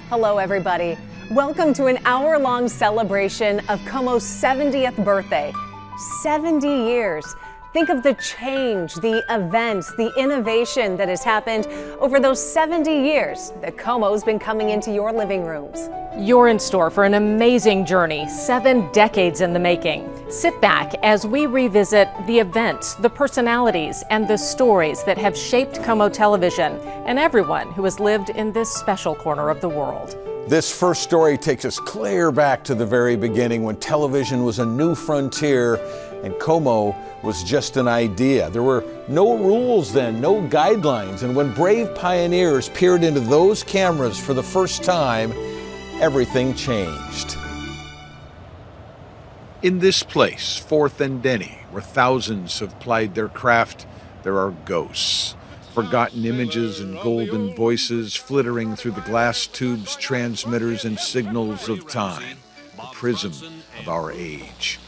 Hello, everybody. Welcome to an hour-long celebration of KOMO's 70th birthday. 70 years. Think of the change, the events, the innovation that has happened over those 70 years that KOMO's been coming into your living rooms. You're in store for an amazing journey, 7 decades in the making. Sit back as we revisit the events, the personalities, and the stories that have shaped KOMO television and everyone who has lived in this special corner of the world. This first story takes us clear back to the very beginning when television was a new frontier and KOMO was just an idea. There were no rules then, no guidelines, and when brave pioneers peered into those cameras for the first time, everything changed. In this place, 4th and Denny, where thousands have plied their craft, there are ghosts. Forgotten images and golden voices flittering through the glass tubes, transmitters, and signals of time, the prism of our age.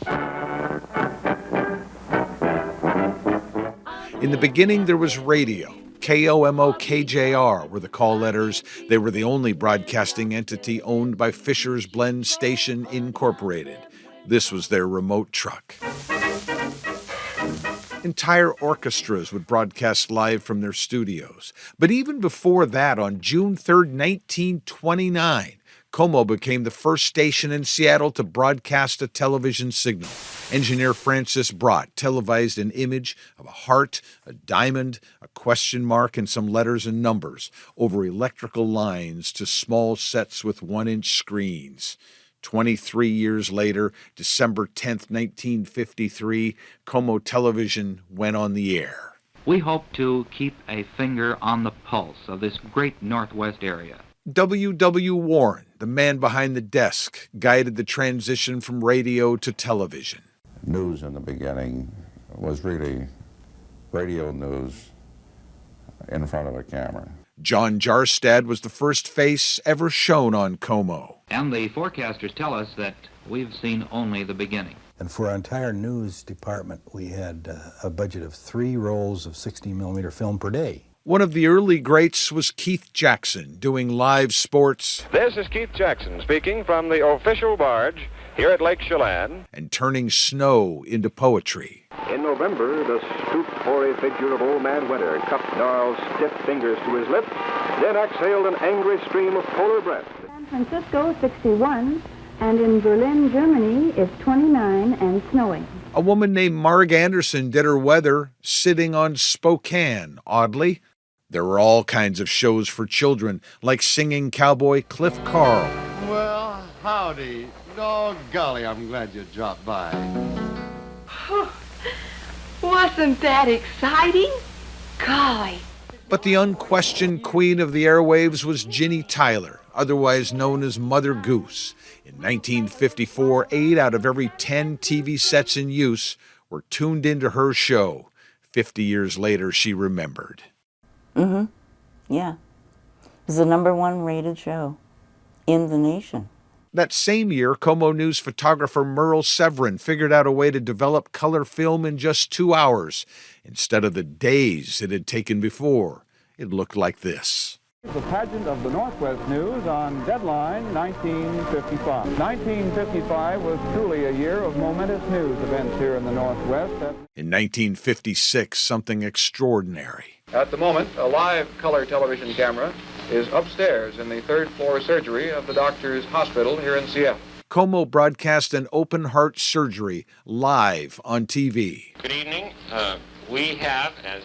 In the beginning, there was radio. KOMO KJR were the call letters. They were the only broadcasting entity owned by Fisher's Blend Station Incorporated. This was their remote truck. Entire orchestras would broadcast live from their studios. But even before that, on June 3rd, 1929, KOMO became the first station in Seattle to broadcast a television signal. Engineer Francis Brott televised an image of a heart, a diamond, a question mark, and some letters and numbers over electrical lines to small sets with 1-inch screens. 23 years later, December 10th, 1953, KOMO television went on the air. We hope to keep a finger on the pulse of this great Northwest area. W. Warren, the man behind the desk, guided the transition from radio to television. News in the beginning was really radio news in front of a camera. John Jarstad was the first face ever shown on KOMO. And the forecasters tell us that we've seen only the beginning. And for our entire news department, we had a budget of 3 rolls of 16mm film per day. One of the early greats was Keith Jackson, doing live sports. This is Keith Jackson speaking from the official barge here at Lake Chelan. And turning snow into poetry. In November, the stooped, hoary figure of Old Man Winter cupped Gnarl's stiff fingers to his lips, then exhaled an angry stream of polar breath. San Francisco, 61, and in Berlin, Germany, it's 29 and snowing. A woman named Marg Anderson did her weather sitting on Spokane, oddly. There were all kinds of shows for children, like singing cowboy Cliff Carl. Well, howdy. Oh, golly, I'm glad you dropped by. Wasn't that exciting? Golly. But the unquestioned queen of the airwaves was Ginny Tyler, otherwise known as Mother Goose. In 1954, 8 out of every 10 TV sets in use were tuned into her show. 50 years later, she remembered. Yeah. It was the #1 rated show in the nation. That same year, KOMO News photographer Merle Severin figured out a way to develop color film in just 2 hours. Instead of the days it had taken before, it looked like this. The pageant of the Northwest News on deadline 1955. 1955 was truly a year of momentous news events here in the Northwest. In 1956, something extraordinary. At the moment, a live color television camera is upstairs in the 3rd floor surgery of the doctor's hospital here in Seattle. KOMO broadcast an open heart surgery live on TV. Good evening. We have, as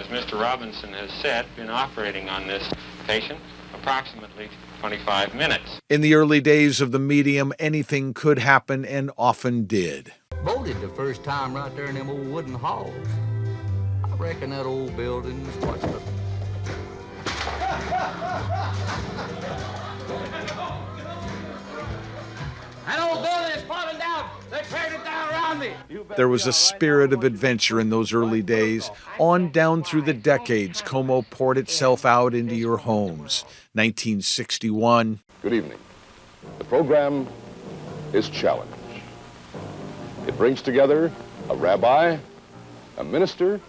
Mr. Robinson has said, been operating on this patient approximately 25 minutes. In the early days of the medium, anything could happen and often did. Voted the first time right there in them old wooden halls. I reckon that old building's what's the... That old building is falling down. They teared it down around me. There was a spirit of adventure in those early days. On down through the decades, KOMO poured itself out into your homes. 1961. Good evening. The program is Challenge. It brings together a rabbi, a minister,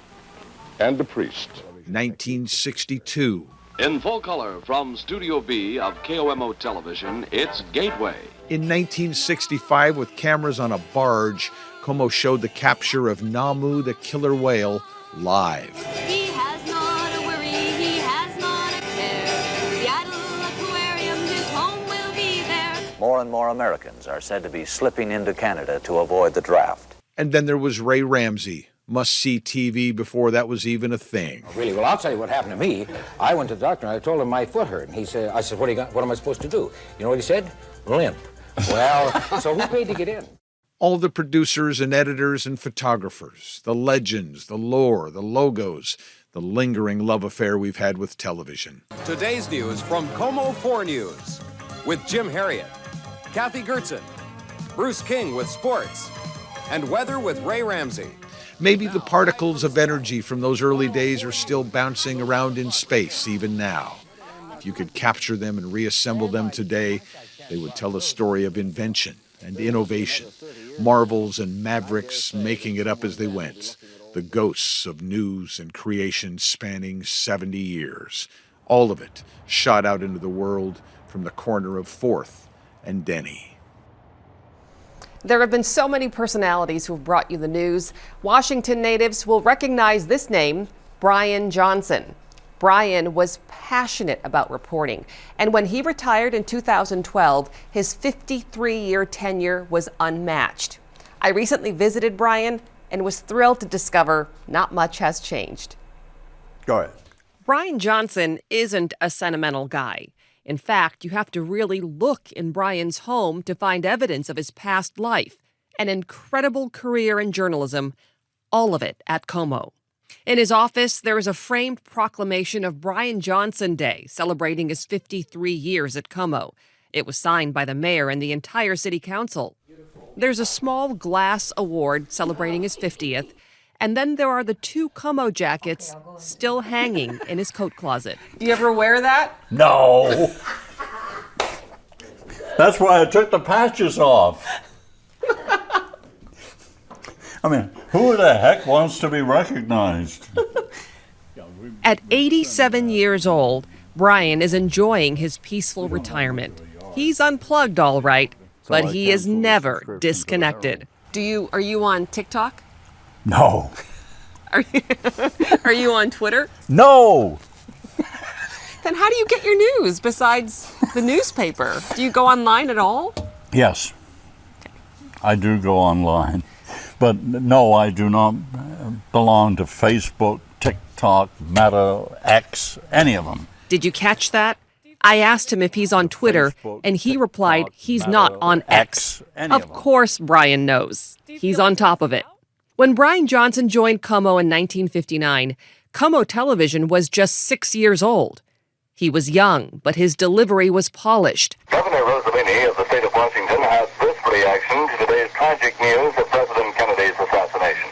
and a priest. 1962. In full color from Studio B of KOMO Television, it's Gateway. In 1965, with cameras on a barge, KOMO showed the capture of Namu, the killer whale, live. He has not a worry, he has not a care. Seattle Aquarium, his home will be there. More and more Americans are said to be slipping into Canada to avoid the draft. And then there was Ray Ramsey, must-see TV before that was even a thing. Really? Well, I'll tell you what happened to me. I went to the doctor and I told him my foot hurt. And he said, I said, what am I supposed to do? You know what he said? Limp. Well, so who paid to get in? All the producers and editors and photographers, the legends, the lore, the logos, the lingering love affair we've had with television. Today's news from KOMO 4 News with Jim Harriet, Kathy Gertzen, Bruce King with sports, and weather with Ray Ramsey. Maybe the particles of energy from those early days are still bouncing around in space even now. If you could capture them and reassemble them today, they would tell a story of invention and innovation, marvels and mavericks making it up as they went, the ghosts of news and creation spanning 70 years. All of it shot out into the world from the corner of 4th and Denny. There have been so many personalities who have brought you the news. Washington natives will recognize this name, Brian Johnson. Brian was passionate about reporting, and when he retired in 2012, his 53-year tenure was unmatched. I recently visited Brian and was thrilled to discover not much has changed. Go ahead. Brian Johnson isn't a sentimental guy. In fact, you have to really look in Brian's home to find evidence of his past life, an incredible career in journalism, all of it at KOMO. In his office, there is a framed proclamation of Brian Johnson Day, celebrating his 53 years at KOMO. It was signed by the mayor and the entire city council. There's a small glass award celebrating his 50th, and then there are the 2 KOMO jackets still hanging in his coat closet. Do you ever wear that? No. That's why I took the patches off. I mean, who the heck wants to be recognized? At 87 years old, Brian is enjoying his peaceful retirement. He's unplugged all right, but he is never disconnected. Are you on TikTok? No. Are you on Twitter? No. Then how do you get your news besides the newspaper? Do you go online at all? Yes. I do go online. But no, I do not belong to Facebook, TikTok, Meta, X, any of them. Did you catch that? I asked him if he's on Twitter, and he replied he's not on X. Of course Brian knows. He's on top of it. When Brian Johnson joined KOMO in 1959, KOMO Television was just 6 years old. He was young, but his delivery was polished. Governor Rossellini of the state of Washington has this reaction to today's tragic news of President Kennedy's assassination.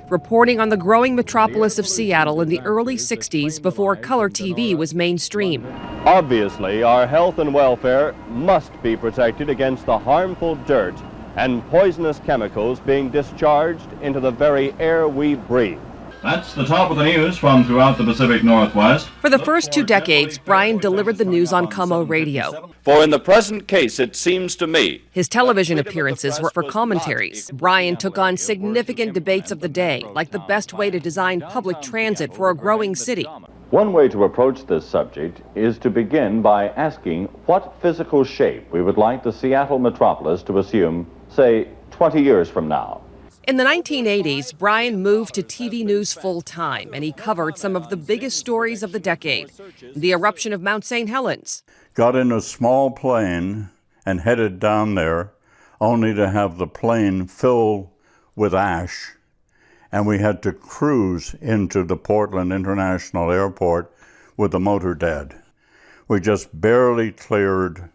Reporting on the growing metropolis of Seattle in the early 60s before color TV was mainstream. Obviously, our health and welfare must be protected against the harmful dirt and poisonous chemicals being discharged into the very air we breathe. That's the top of the news from throughout the Pacific Northwest. For the first 2 decades, Brian delivered the news on KOMO radio. For in the present case, it seems to me. His television appearances were for commentaries. Brian took on significant debates of the day, like the best way to design public transit for a growing city. One way to approach this subject is to begin by asking what physical shape we would like the Seattle metropolis to assume, say, 20 years from now. In the 1980s, Brian moved to TV news full-time, and he covered some of the biggest stories of the decade. The eruption of Mount St. Helens. Got in a small plane and headed down there, only to have the plane fill with ash, and we had to cruise into the Portland International Airport with the motor dead. We just barely cleared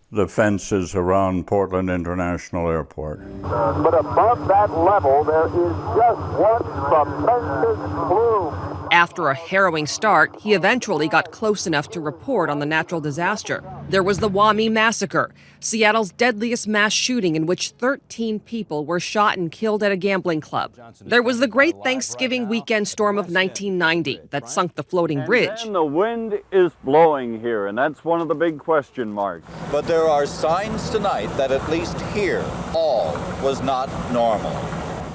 the fences around Portland International Airport. But above that level, there is just one tremendous plume. After a harrowing start, he eventually got close enough to report on the natural disaster. There was the Wami Massacre, Seattle's deadliest mass shooting in which 13 people were shot and killed at a gambling club. There was the Great Thanksgiving Weekend Storm of 1990 that sunk the floating bridge. And the wind is blowing here, and that's one of the big question marks. But there are signs tonight that at least here, all was not normal.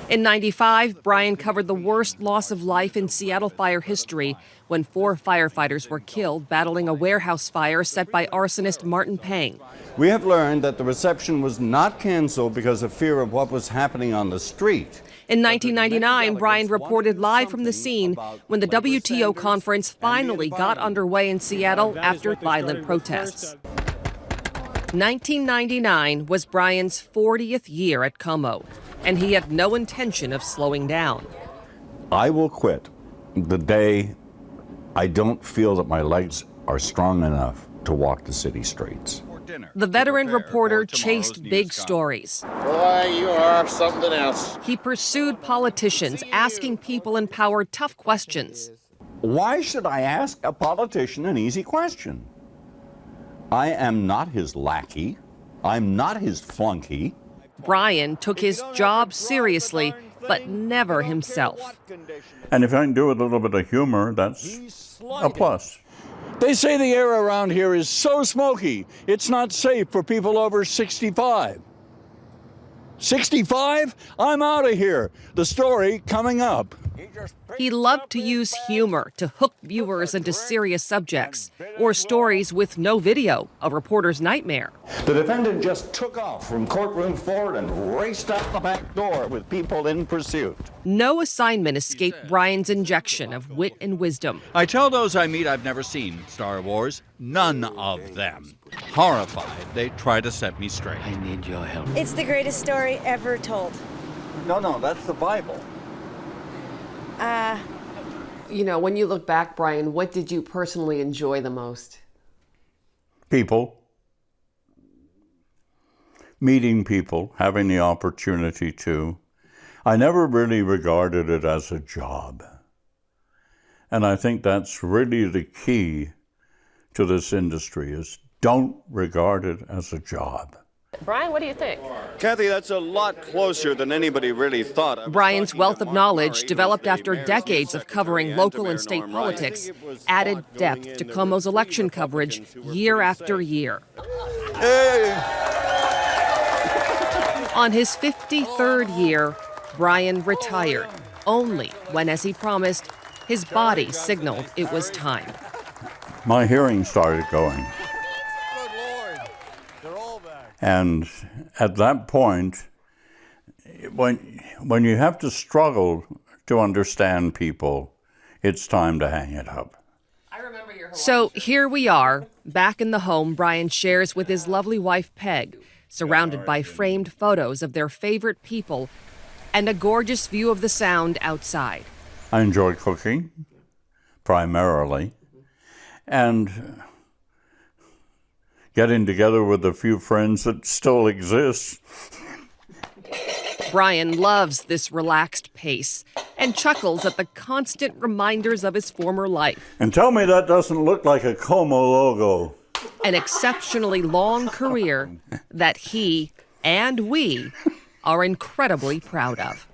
In '95, Brian covered the worst loss of life in Seattle fire history when 4 firefighters were killed battling a warehouse fire set by arsonist Martin Pang. We have learned that the reception was not canceled because of fear of what was happening on the street. In 1999, Brian reported live from the scene when the WTO conference finally got underway in Seattle after violent protests. 1999 was Brian's 40th year at KOMO, and he had no intention of slowing down. I will quit the day I don't feel that my legs are strong enough to walk the city streets. The veteran reporter chased big stories. Boy, you are something else. He pursued politicians, asking people in power tough questions. Why should I ask a politician an easy question? I am not his lackey. I'm not his flunky. Brian took his job seriously, but never himself. And if I can do a little bit of humor, that's a plus. They say the air around here is so smoky, it's not safe for people over 65. 65? I'm out of here. The story coming up. He loved to use humor to hook viewers into serious subjects or stories with no video, a reporter's nightmare. The defendant just took off from courtroom floor and raced out the back door with people in pursuit. No assignment escaped Brian's injection of wit and wisdom. I tell those I meet I've never seen Star Wars. None of them. Horrified, they try to set me straight. I need your help. It's the greatest story ever told. No, that's the Bible. You know, when you look back, Brian, what did you personally enjoy the most? People. Meeting people, having the opportunity to. I never really regarded it as a job. And I think that's really the key to this industry, is don't regard it as a job. Brian, what do you think? Kathy, that's a lot closer than anybody really thought. Brian's wealth of knowledge, developed after decades of covering local and state politics, added depth to KOMO's election coverage year after year. Hey. On his 53rd year, Brian retired, only when, as he promised, his body signaled it was time. My hearing started going. And at that point, when you have to struggle to understand people, it's time to hang it up. So here we are, back in the home Brian shares with his lovely wife, Peg, surrounded by framed photos of their favorite people and a gorgeous view of the Sound outside. I enjoy cooking, primarily, and getting together with a few friends that still exist. Brian loves this relaxed pace and chuckles at the constant reminders of his former life. And tell me that doesn't look like a KOMO logo. An exceptionally long career that he and we are incredibly proud of.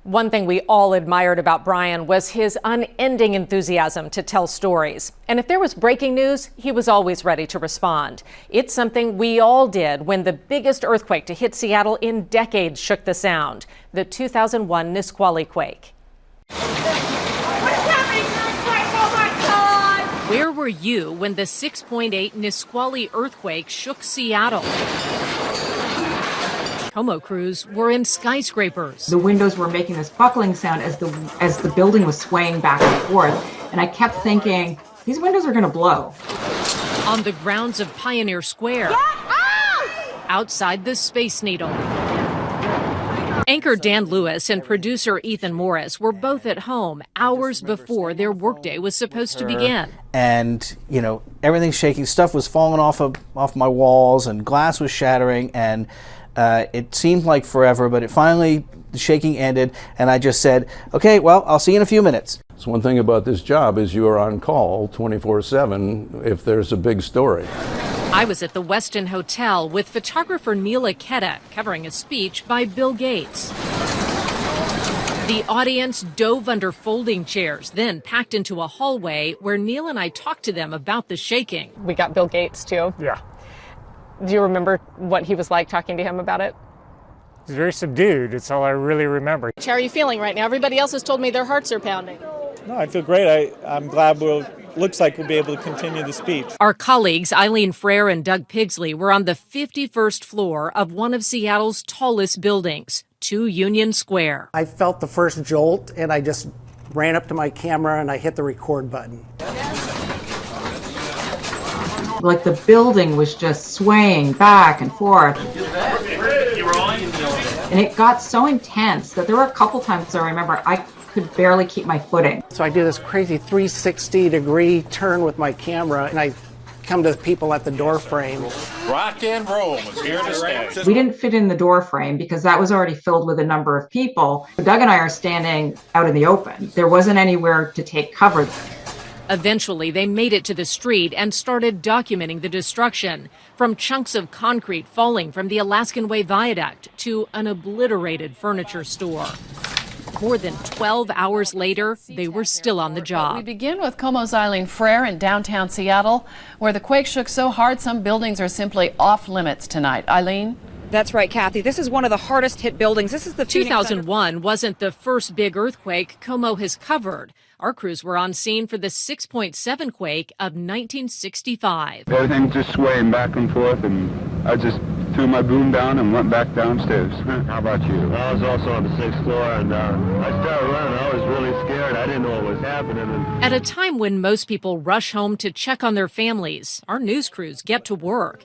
One thing we all admired about Brian was his unending enthusiasm to tell stories. And if there was breaking news, he was always ready to respond. It's something we all did when the biggest earthquake to hit Seattle in decades shook the Sound, the 2001 Nisqually quake. Where were you when the 6.8 Nisqually earthquake shook Seattle? KOMO crews were in skyscrapers. The windows were making this buckling sound as the building was swaying back and forth, and I kept thinking, these windows are going to blow. On the grounds of Pioneer Square, outside the Space Needle. Anchor Dan Lewis and producer Ethan Morris were both at home hours before their workday was supposed to begin. And, you know, everything's shaking. Stuff was falling off my walls, and glass was shattering, and it seemed like forever, but it finally the shaking ended, and I just said, okay, well, I'll see you in a few minutes. So one thing about this job is you are on call 24/7 if there's a big story. I was at the Westin Hotel with photographer Neil Ikeda covering a speech by Bill Gates. The audience dove under folding chairs, then packed into a hallway where Neil and I talked to them about the shaking. We got Bill Gates, too. Yeah. Do you remember what he was like talking to him about it? He's very subdued. It's all I really remember. How are you feeling right now? Everybody else has told me their hearts are pounding. No, I feel great. I'm glad looks like we'll be able to continue the speech. Our colleagues Eileen Frere and Doug Pigsley were on the 51st floor of one of Seattle's tallest buildings, 2 Union Square. I felt the first jolt, and I just ran up to my camera and I hit the record button. Like the building was just swaying back and forth. And it got so intense that there were a couple times I remember I could barely keep my footing. So I do this crazy 360-degree turn with my camera, and I come to the people at the door frame. Rock and roll is here to stay. We didn't fit in the door frame because that was already filled with a number of people. Doug and I are standing out in the open. There wasn't anywhere to take cover. Eventually, they made it to the street and started documenting the destruction, from chunks of concrete falling from the Alaskan Way Viaduct to an obliterated furniture store. More than 12 hours later, they were still on the job. We begin with KOMO's Eileen Frere in downtown Seattle, where the quake shook so hard some buildings are simply off limits tonight. Eileen? That's right, Kathy. This is one of the hardest hit buildings. This is the 2001 wasn't the first big earthquake KOMO has covered. Our crews were on scene for the 6.7 quake of 1965. Everything just swaying back and forth, and I just threw my boom down and went back downstairs. How about you? I was also on the 6th floor, and I started running. I was really scared. I didn't know what was happening. At a time when most people rush home to check on their families, our news crews get to work.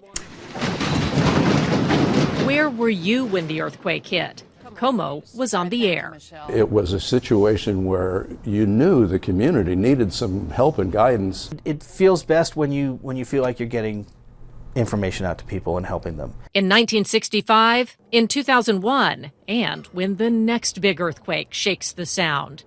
Where were you when the earthquake hit? KOMO was on the air. It was a situation where you knew the community needed some help and guidance. It feels best when you feel like you're getting information out to people and helping them. In 1965, in 2001, and when the next big earthquake shakes the Sound.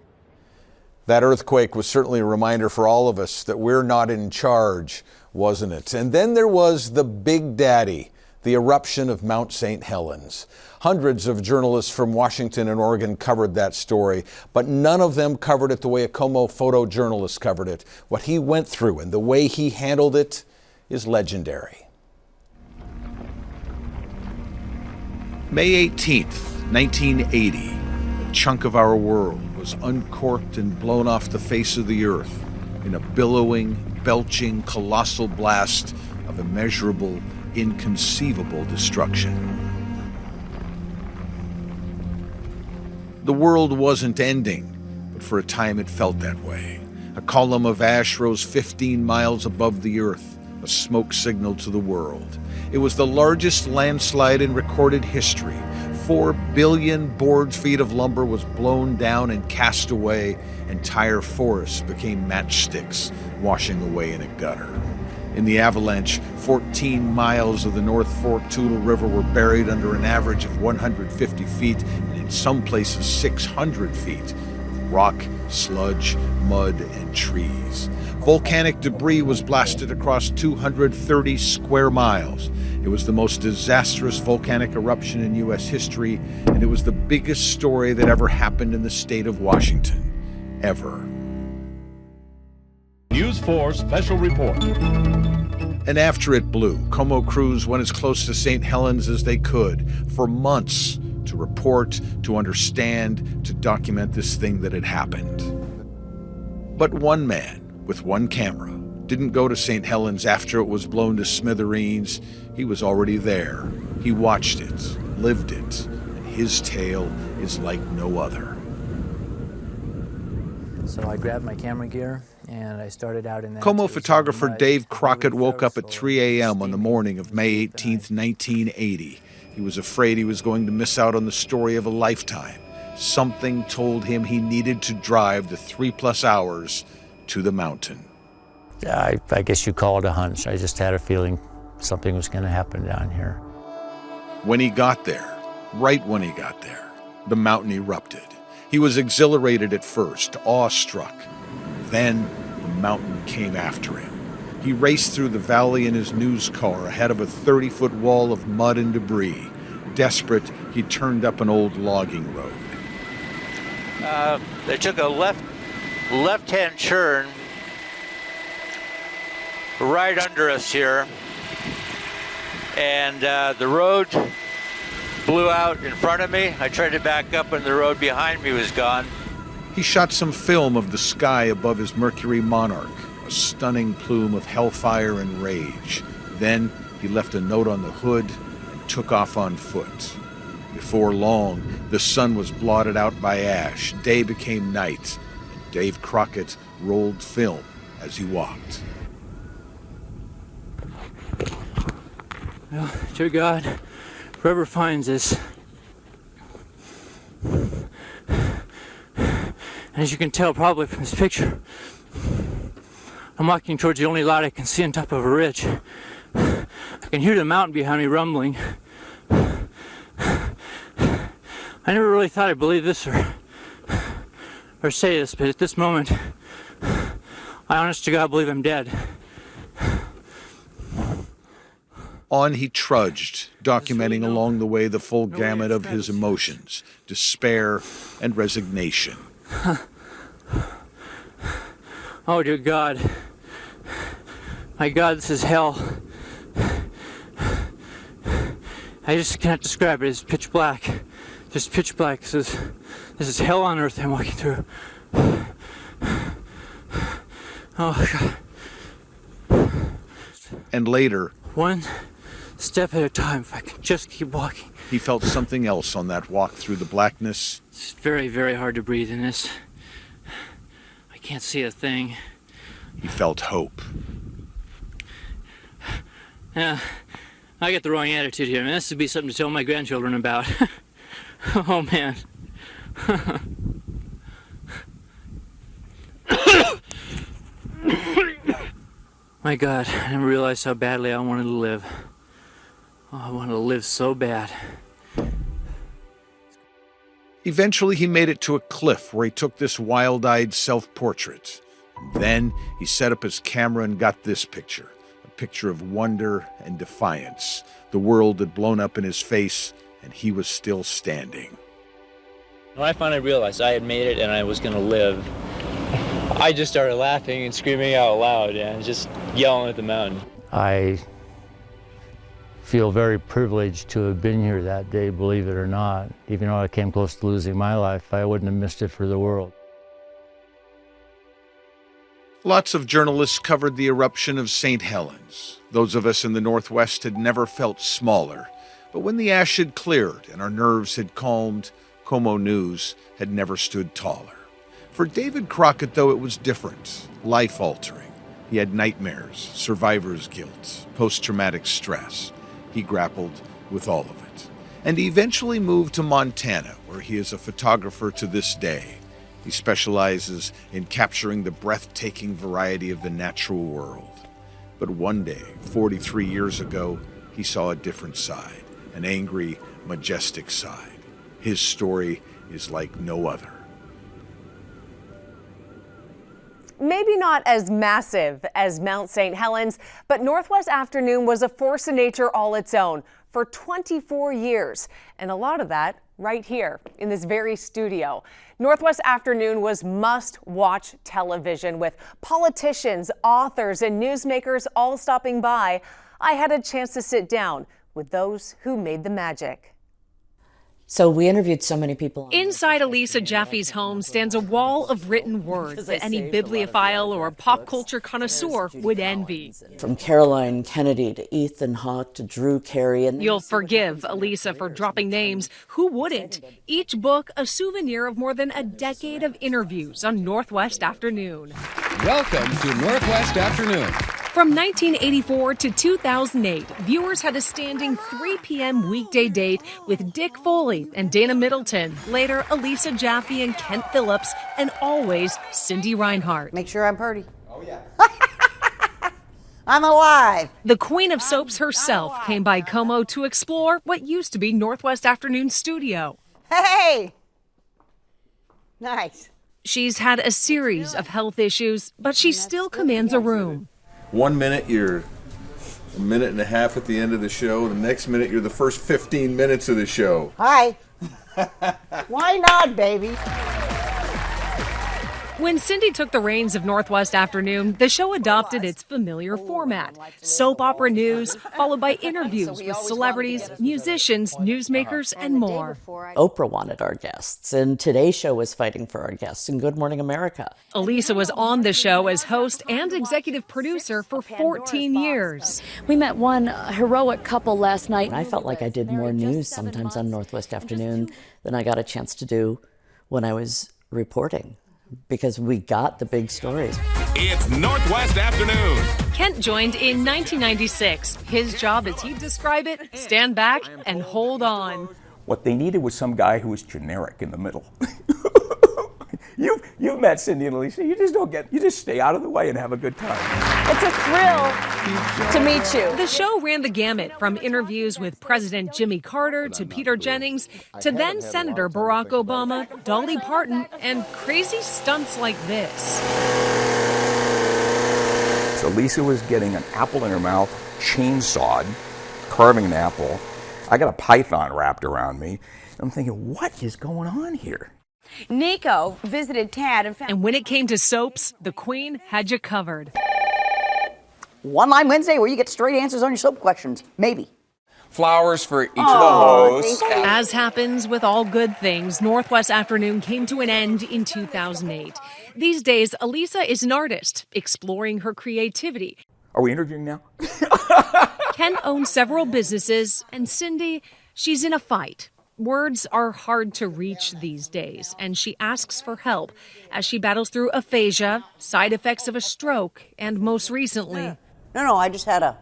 That earthquake was certainly a reminder for all of us that we're not in charge, wasn't it? And then there was the Big Daddy, the eruption of Mount St. Helens. Hundreds of journalists from Washington and Oregon covered that story, but none of them covered it the way a KOMO photojournalist covered it. What he went through and the way he handled it is legendary. May 18th, 1980, a chunk of our world was uncorked and blown off the face of the earth in a billowing, belching, colossal blast of immeasurable, inconceivable destruction. The world wasn't ending, but for a time it felt that way. A column of ash rose 15 miles above the earth, a smoke signal to the world. It was the largest landslide in recorded history. 4 billion board feet of lumber was blown down and cast away. Entire forests became matchsticks, washing away in a gutter. In the avalanche, 14 miles of the North Fork Toutle River were buried under an average of 150 feet, and in some places 600 feet, of rock, sludge, mud, and trees. Volcanic debris was blasted across 230 square miles. It was the most disastrous volcanic eruption in U.S. history, and it was the biggest story that ever happened in the state of Washington, ever. News 4 Special Report. And after it blew, KOMO crews went as close to St. Helens as they could for months to report, to understand, to document this thing that had happened. But one man with one camera didn't go to St. Helens after it was blown to smithereens. He was already there. He watched it, lived it, and his tale is like no other. So I grabbed my camera gear and I started out in that. KOMO photographer Dave Crockett woke up at 3 a.m. on the morning of May 18th, 1980. He was afraid he was going to miss out on the story of a lifetime. Something told him he needed to drive the 3+ hours to the mountain. I guess you call it a hunch. I just had a feeling something was going to happen down here. When he got there, right when he got there, the mountain erupted. He was exhilarated at first, awestruck. Then the mountain came after him. He raced through the valley in his news car ahead of a 30-foot wall of mud and debris. Desperate, he turned up an old logging road. They took a left-hand turn right under us here, and the road blew out in front of me. I tried to back up and the road behind me was gone. He shot some film of the sky above his Mercury Monarch, a stunning plume of hellfire and rage. Then he left a note on the hood and took off on foot. Before long, the sun was blotted out by ash. Day became night, and Dave Crockett rolled film as he walked. Well, dear God, whoever finds this, and as you can tell probably from this picture, I'm walking towards the only light I can see on top of a ridge. I can hear the mountain behind me rumbling. I never really thought I'd believe this or say this, but at this moment, I honest to God believe I'm dead. On he trudged, documenting along the way the full gamut of his emotions, despair and resignation. Oh, dear God. My God, this is hell. I just cannot describe it. It's pitch black. Just pitch black. This is hell on earth I'm walking through. Oh, God. And later, one step at a time, if I can just keep walking. He felt something else on that walk through the blackness. It's very, very hard to breathe in this. I can't see a thing. He felt hope. Yeah, I got the wrong attitude here. I mean, this would be something to tell my grandchildren about. Oh, man. My God, I never realized how badly I wanted to live. Oh, I wanted to live so bad. Eventually, he made it to a cliff where he took this wild-eyed self-portrait. Then he set up his camera and got this picture, a picture of wonder and defiance. The world had blown up in his face, and he was still standing. When I finally realized I had made it and I was going to live, I just started laughing and screaming out loud and just yelling at the mountain. I feel very privileged to have been here that day, believe it or not. Even though I came close to losing my life, I wouldn't have missed it for the world. Lots of journalists covered the eruption of St. Helens. Those of us in the Northwest had never felt smaller. But when the ash had cleared and our nerves had calmed, KOMO News had never stood taller. For David Crockett, though, it was different, life-altering. He had nightmares, survivor's guilt, post-traumatic stress. He grappled with all of it. And he eventually moved to Montana, where he is a photographer to this day. He specializes in capturing the breathtaking variety of the natural world. But one day, 43 years ago, he saw a different side, an angry, majestic side. His story is like no other. Maybe not as massive as Mount St. Helens, but Northwest Afternoon was a force of nature all its own for 24 years. And a lot of that right here in this very studio. Northwest Afternoon was must-watch television with politicians, authors, and newsmakers all stopping by. I had a chance to sit down with those who made the magic. So we interviewed so many people. Inside Elisa Jaffe's home stands a wall of written words that any bibliophile or pop culture connoisseur would envy. From Caroline Kennedy to Ethan Hawke to Drew Carey. And you'll forgive Elisa for dropping names. Who wouldn't? Each book a souvenir of more than a decade of interviews on Northwest Afternoon. Welcome to Northwest Afternoon. From 1984 to 2008, viewers had a standing 3 p.m. weekday date with Dick Foley and Dana Middleton, later Elisa Jaffe and Kent Phillips, and always Cindy Reinhardt. Make sure I'm pretty. Oh, yeah. I'm alive. The queen of soaps herself came by KOMO to explore what used to be Northwest Afternoon studio. Hey! Nice. She's had a series of health issues, but she still commands a room. 1 minute you're a minute and a half at the end of the show. The next minute you're the first 15 minutes of the show. Hi. Why not, baby? When Cindy took the reins of Northwest Afternoon, the show adopted its familiar format. Soap opera news, followed by interviews with celebrities, musicians, newsmakers, and more. Oprah wanted our guests, and Today's Show was fighting for our guests, and Good Morning America. Elisa was on the show as host and executive producer for 14 years. We met one heroic couple last night. I felt like I did more news sometimes on Northwest Afternoon than I got a chance to do when I was reporting, because we got the big stories. It's Northwest Afternoon. Kent joined in 1996. His job, as he'd describe it, stand back and hold on. What they needed was some guy who was generic in the middle. You've met Cindy and Elisa. You just stay out of the way and have a good time. It's a thrill to meet you. The show ran the gamut from interviews with President Jimmy Carter to Peter Jennings to then Senator Barack Obama, Dolly Parton, and crazy stunts like this. So Lisa was getting an apple in her mouth, chainsawed, carving an apple. I got a python wrapped around me. I'm thinking, what is going on here? Nico visited Tad and found... And when it came to soaps, the Queen had you covered. One Line Wednesday where you get straight answers on your soap questions. Maybe. Flowers for each of the hosts. As happens with all good things, Northwest Afternoon came to an end in 2008. These days, Elisa is an artist, exploring her creativity. Are we interviewing now? Ken owns several businesses, and Cindy, she's in a fight. Words are hard to reach these days, and she asks for help as she battles through aphasia, side effects of a stroke, and most recently... No, I just had a...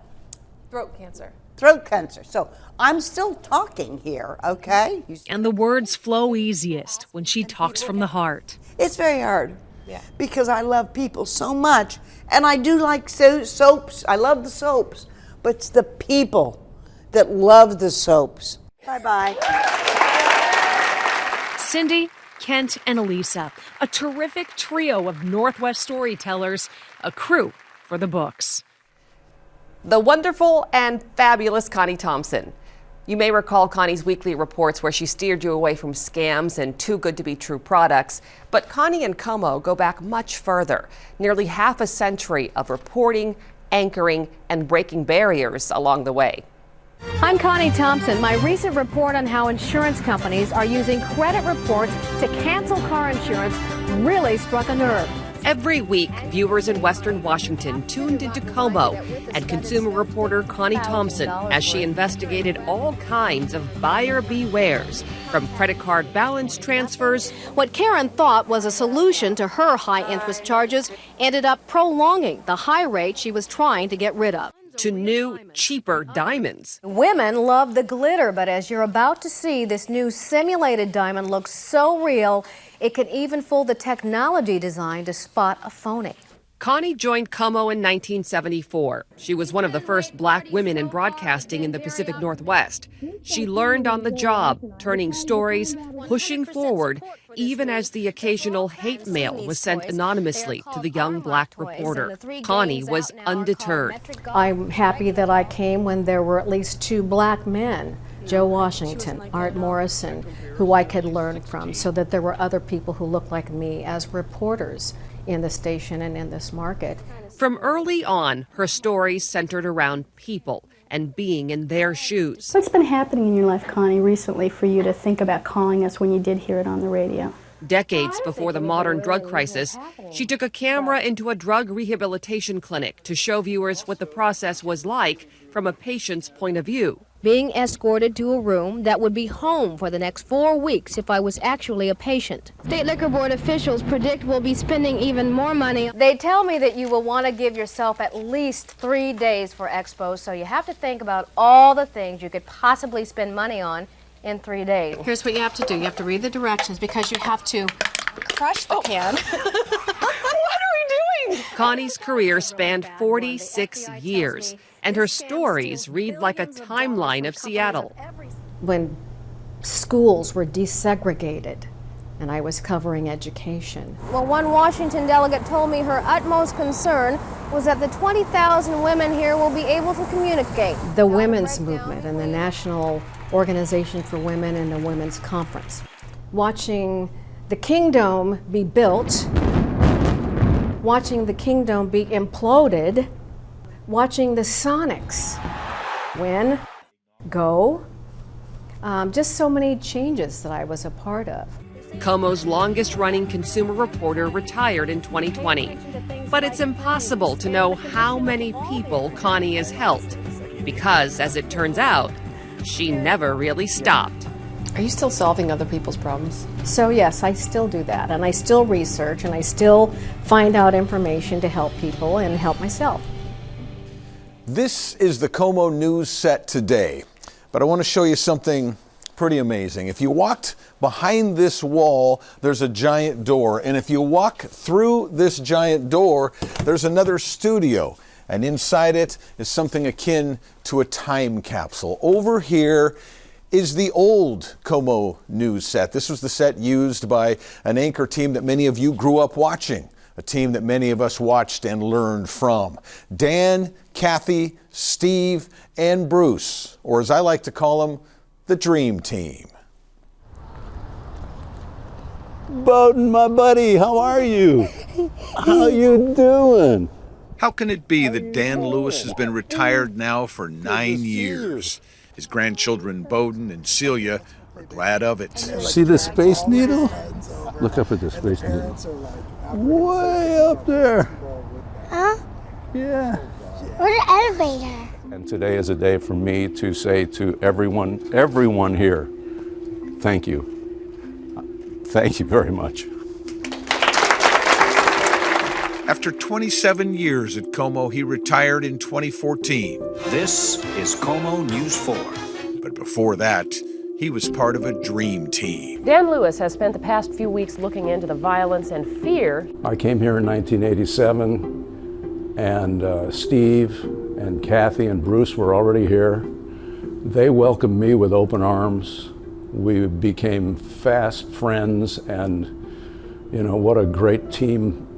Throat cancer. Throat cancer. So I'm still talking here, okay? And the words flow easiest when she talks from the heart. It's very hard. Yeah. Because I love people so much, and I do like soaps. I love the soaps, but it's the people that love the soaps. Bye-bye. Cindy, Kent, and Elisa, a terrific trio of Northwest storytellers, a crew for the books. The wonderful and fabulous Connie Thompson. You may recall Connie's weekly reports where she steered you away from scams and too good to be true products. But Connie and KOMO go back much further, nearly half a century of reporting, anchoring, and breaking barriers along the way. I'm Connie Thompson. My recent report on how insurance companies are using credit reports to cancel car insurance really struck a nerve. Every week, viewers in Western Washington tuned into KOMO and consumer reporter Connie Thompson as she investigated all kinds of buyer bewares, from credit card balance transfers. What Karen thought was a solution to her high-interest charges ended up prolonging the high rate she was trying to get rid of. To new, cheaper diamonds. Women love the glitter, but as you're about to see, this new simulated diamond looks so real, it can even fool the technology designed to spot a phony. Connie joined KOMO in 1974. She was one of the first black women in broadcasting in the Pacific Northwest. She learned on the job, turning stories, pushing forward, even as the occasional hate mail was sent anonymously to the young black reporter. Connie was undeterred. I'm happy that I came when there were at least two black men, Joe Washington, Art Morrison, who I could learn from, so that there were other people who looked like me as reporters in the station and in this market. From early on, her stories centered around people and being in their shoes. What's been happening in your life, Connie, recently for you to think about calling us when you did hear it on the radio? Decades before the modern drug crisis, she took a camera into a drug rehabilitation clinic to show viewers what the process was like from a patient's point of view. Being escorted to a room that would be home for the next 4 weeks if I was actually a patient. State Liquor Board officials predict we'll be spending even more money. They tell me that you will want to give yourself at least 3 days for expo, so you have to think about all the things you could possibly spend money on in 3 days. Here's what you have to do. You have to read the directions because you have to crush the can. What are we doing? Connie's career spanned 46 years, and her stories read like a timeline of Seattle. When schools were desegregated, and I was covering education. Well, one Washington delegate told me her utmost concern was that the 20,000 women here will be able to communicate. The women's movement and the National Organization for Women and the Women's Conference. Watching the Kingdom be built, watching the Kingdom be imploded, watching the Sonics win, go, just so many changes that I was a part of. KOMO's longest-running consumer reporter retired in 2020. But it's impossible to know how many people Connie has helped, because, as it turns out, she never really stopped. Are you still solving other people's problems? So yes, I still do that, and I still research, and I still find out information to help people and help myself. This is the KOMO News set today, but I want to show you something pretty amazing. If you walked behind this wall, there's a giant door, and if you walk through this giant door, there's another studio, and inside it is something akin to a time capsule. Over here is the old KOMO News set. This was the set used by an anchor team that many of you grew up watching, a team that many of us watched and learned from. Dan, Kathy, Steve, and Bruce, or as I like to call them, the Dream Team. Bowden, my buddy, how are you? How you doing? How can it be that Dan Lewis has been retired now for 9 years? His grandchildren, Bowden and Celia, are glad of it. See the Space Needle? Look up at the Space Needle. Way up there. Huh? Yeah. Where's the elevator? And today is a day for me to say to everyone here, thank you. Thank you very much. After 27 years at KOMO, he retired in 2014. This is KOMO News 4. But before that, he was part of a dream team. Dan Lewis has spent the past few weeks looking into the violence and fear. I came here in 1987, and Steve and Kathy and Bruce were already here. They welcomed me with open arms. We became fast friends, and you know, what a great team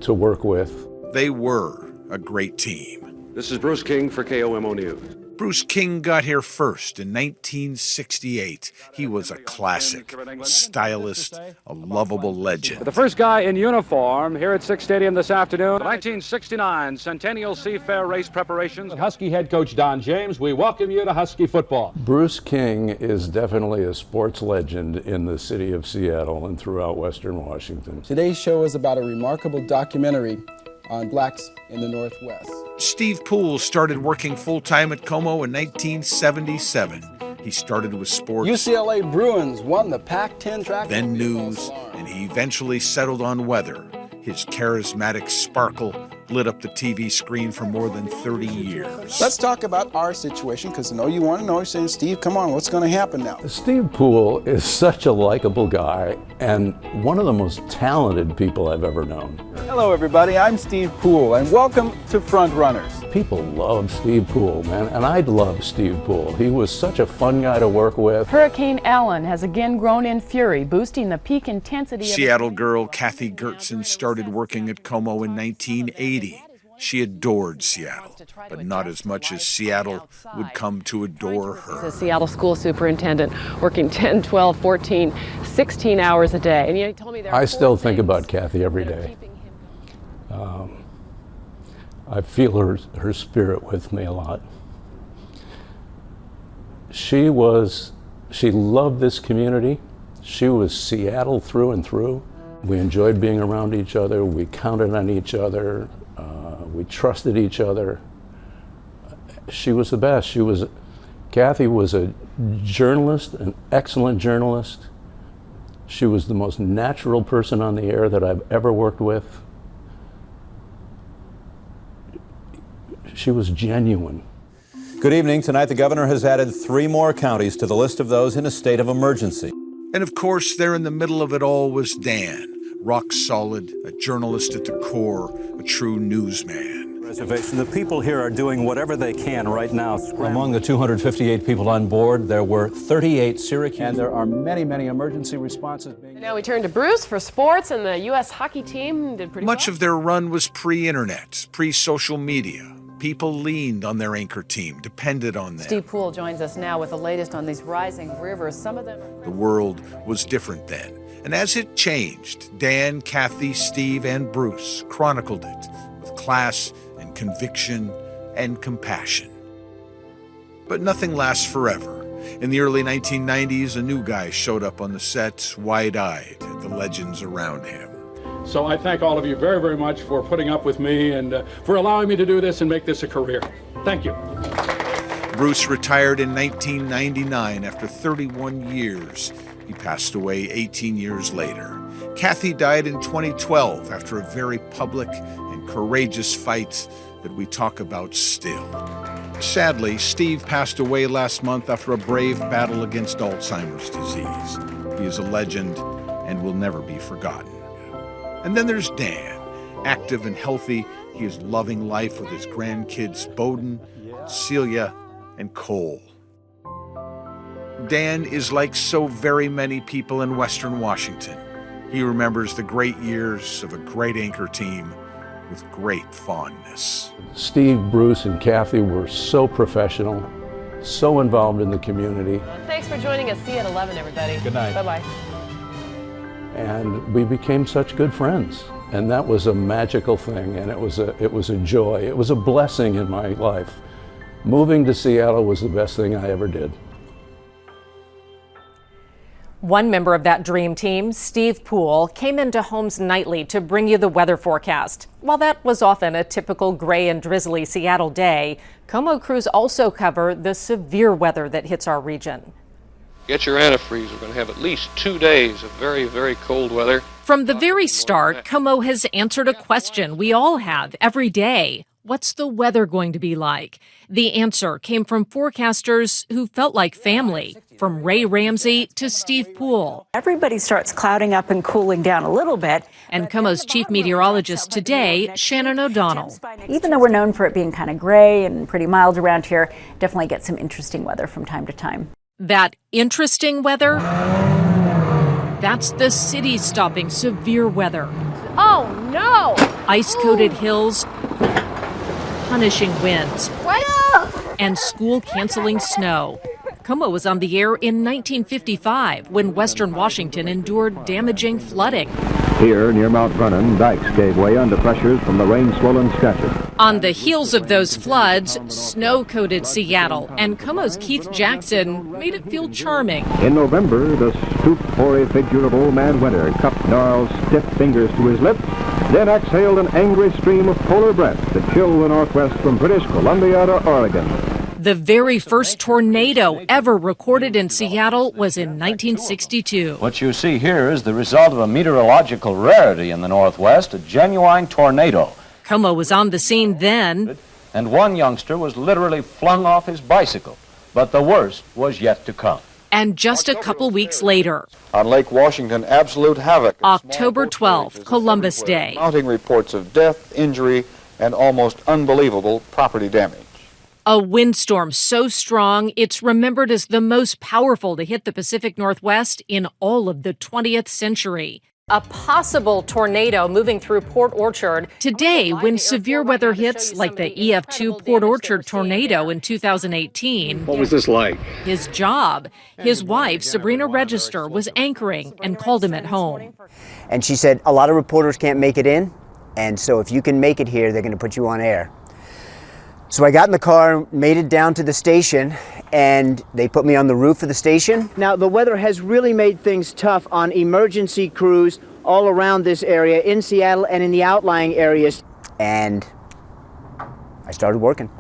to work with. They were a great team. This is Bruce King for KOMO News. Bruce King got here first in 1968. He was a classic, a stylist, a lovable legend. The first guy in uniform here at Sick Stadium this afternoon. The 1969 Centennial Seafair race preparations. Husky head coach Don James, we welcome you to Husky football. Bruce King is definitely a sports legend in the city of Seattle and throughout Western Washington. Today's show is about a remarkable documentary on blacks in the Northwest. Steve Poole started working full-time at KOMO in 1977. He started with sports, UCLA Bruins won the Pac-10 track, then news, and he eventually settled on weather. His charismatic sparkle lit up the TV screen for more than 30 years. Let's talk about our situation, because I know you want to know. You're saying, Steve, come on, what's going to happen now? Steve Poole is such a likable guy and one of the most talented people I've ever known. Hello, everybody. I'm Steve Poole, and welcome to Front Runners. People love Steve Poole, man, and I love Steve Poole. He was such a fun guy to work with. Hurricane Allen has again grown in fury, boosting the peak intensity. Seattle girl Kathy Gertson started working at KOMO in 1980. She adored Seattle, but not as much as Seattle would come to adore her. As a Seattle school superintendent, working 10, 12, 14, 16 hours a day. And he told me I still think about Kathy every day. I feel her spirit with me a lot. She loved this community. She was Seattle through and through. We enjoyed being around each other. We counted on each other. We trusted each other. She was the best. Kathy was a journalist, an excellent journalist. She was the most natural person on the air that I've ever worked with. She was genuine. Good evening. Tonight, the governor has added 3 more counties to the list of those in a state of emergency. And of course, there in the middle of it all was Dan, rock solid, a journalist at the core, a true newsman. Reservation. The people here are doing whatever they can right now. Among the 258 people on board, there were 38 Syracuse. And there are many, many emergency responses being... And now we turn to Bruce for sports, and the U.S. hockey team did pretty Much well. of their run was pre-internet, pre-social media. People leaned on their anchor team, depended on them. Steve Poole joins us now with the latest on these rising rivers. Some of them... The world was different then. And as it changed, Dan, Kathy, Steve, and Bruce chronicled it with class and conviction and compassion. But nothing lasts forever. In the early 1990s, a new guy showed up on the set, wide-eyed at the legends around him. So I thank all of you very, very much for putting up with me and for allowing me to do this and make this a career. Thank you. Bruce retired in 1999 after 31 years. He passed away 18 years later. Kathy died in 2012 after a very public and courageous fight that we talk about still. Sadly, Steve passed away last month after a brave battle against Alzheimer's disease. He is a legend and will never be forgotten. And then there's Dan. Active and healthy, he is loving life with his grandkids Bowden, Celia, and Cole. Dan is like so very many people in Western Washington. He remembers the great years of a great anchor team with great fondness. Steve, Bruce, and Kathy were so professional, so involved in the community. Thanks for joining us. See you at 11, everybody. Good night. Bye-bye. And we became such good friends. And that was a magical thing, and it was a joy. It was a blessing in my life. Moving to Seattle was the best thing I ever did. One member of that dream team, Steve Poole, came into homes nightly to bring you the weather forecast. While that was often a typical gray and drizzly Seattle day, KOMO crews also cover the severe weather that hits our region. Get your antifreeze. We're going to have at least 2 days of very, very cold weather. From the very start, KOMO has answered a question we all have every day. What's the weather going to be like? The answer came from forecasters who felt like family, from Ray Ramsey to Steve Poole. Everybody starts clouding up and cooling down a little bit. And KOMO's chief meteorologist today, Shannon O'Donnell. Even though we're known for it being kind of gray and pretty mild around here, definitely get some interesting weather from time to time. That interesting weather, that's the city-stopping severe weather. Oh, no! Ice-coated hills, punishing winds, and school-canceling snow. KOMO was on the air in 1955 when Western Washington endured damaging flooding. Here, near Mount Vernon, dikes gave way under pressures from the rain-swollen stretches. On the heels of those floods, snow-coated Seattle, and KOMO's Keith Jackson made it feel charming. In November, the stooped, hoary figure of Old Man Winter cupped gnarled, stiff fingers to his lips, then exhaled an angry stream of polar breath to chill the Northwest from British Columbia to Oregon. The very first tornado ever recorded in Seattle was in 1962. What you see here is the result of a meteorological rarity in the Northwest, a genuine tornado. KOMO was on the scene then. And one youngster was literally flung off his bicycle. But the worst was yet to come. And just a couple weeks later, on Lake Washington, absolute havoc. October 12th, Columbus Day. Mounting reports of death, injury, and almost unbelievable property damage. A windstorm so strong, it's remembered as the most powerful to hit the Pacific Northwest in all of the 20th century. A possible tornado moving through Port Orchard. Today, when severe weather hits like the EF2 Port Orchard tornado in 2018. What was this like? His job. His wife, Sabrina Register, was anchoring and called him at home. And she said, a lot of reporters can't make it in, and so if you can make it here, they're going to put you on air. So I got in the car, made it down to the station, and they put me on the roof of the station. Now, the weather has really made things tough on emergency crews all around this area, in Seattle and in the outlying areas. And I started working.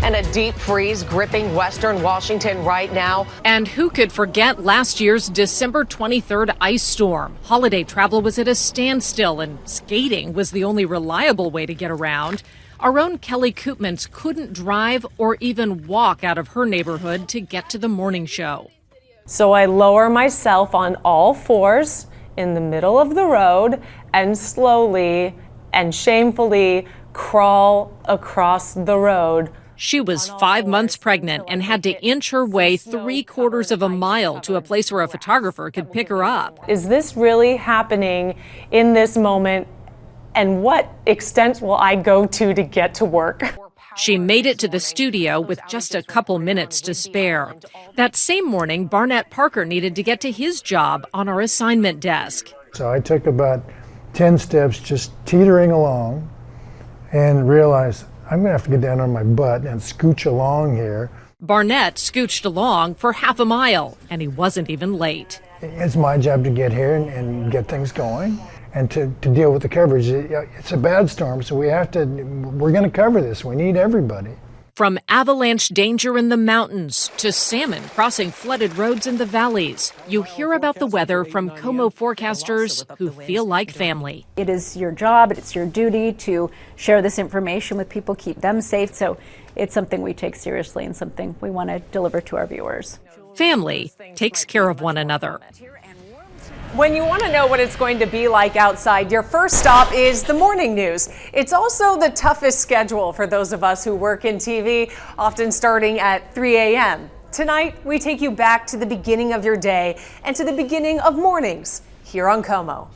And a deep freeze gripping Western Washington right now. And who could forget last year's December 23rd ice storm? Holiday travel was at a standstill, and skating was the only reliable way to get around. Our own Kelly Koopmans couldn't drive or even walk out of her neighborhood to get to the morning show. So I lower myself on all fours in the middle of the road and slowly and shamefully crawl across the road. She was 5 months pregnant and had to inch her way 3/4 of a mile to a place where a photographer could pick her up. Is this really happening in this moment? And what extent will I go to get to work? She made it to the studio with just a couple minutes to spare. That same morning, Barnett Parker needed to get to his job on our assignment desk. So I took about 10 steps just teetering along and realized I'm going to have to get down on my butt and scooch along here. Barnett scooched along for half a mile, and he wasn't even late. It's my job to get here and get things going and to deal with the coverage. It's a bad storm, so we're going to cover this. We need everybody. From avalanche danger in the mountains to salmon crossing flooded roads in the valleys, you hear about the weather from KOMO forecasters who feel like family. It is your job, it's your duty to share this information with people, keep them safe. So it's something we take seriously and something we want to deliver to our viewers. Family takes care of one another. When you want to know what it's going to be like outside, your first stop is the morning news. It's also the toughest schedule for those of us who work in TV, often starting at 3 a.m. Tonight, we take you back to the beginning of your day and to the beginning of mornings here on KOMO.